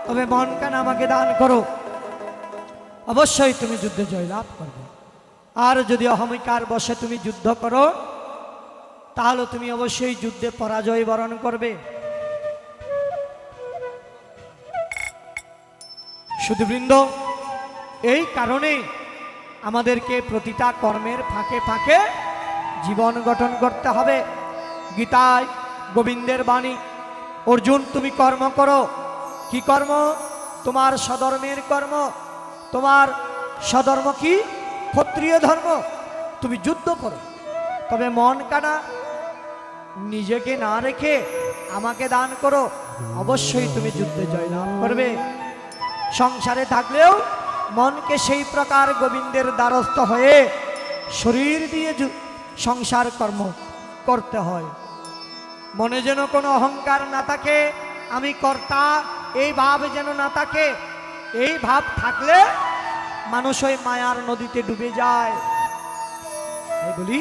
তবে মন কান আমাকে দান করো, অবশ্যই তুমি যুদ্ধে জয়লাভ করবে। আর যদি অহমিকার বশে তুমি যুদ্ধ করো, তাহলে তুমি অবশ্যই যুদ্ধে পরাজয় বরণ করবে। সুধীবৃন্দ, এই কারণে আমাদেরকে প্রতিটা কর্মের ফাঁকে ফাঁকে জীবন গঠন করতে হবে। গীতায় গোবিন্দের বাণী, অর্জুন তুমি কর্ম করো। কি কর্ম? তোমার স্বধর্মের কর্ম। তোমার স্বধর্ম কি? ক্ষত্রিয় ধর্ম। তুমি যুদ্ধ করো, তবে মন কানা নিজেকে না রেখে আমাকে দান করো, অবশ্যই তুমি যুদ্ধে জয়লাভ করবে। সংসারে থাকলেও মনকে সেই প্রকার গোবিন্দের দ্বারস্থ হয়ে শরীর দিয়ে সংসার কর্ম করতে হয়। মনে যেন কোনো অহংকার না থাকে, আমি কর্তা, এই ভাব যেন না থাকে। এই ভাব থাকলে মানুষ ওই মায়ার নদীতে ডুবে যায়। তাই বলি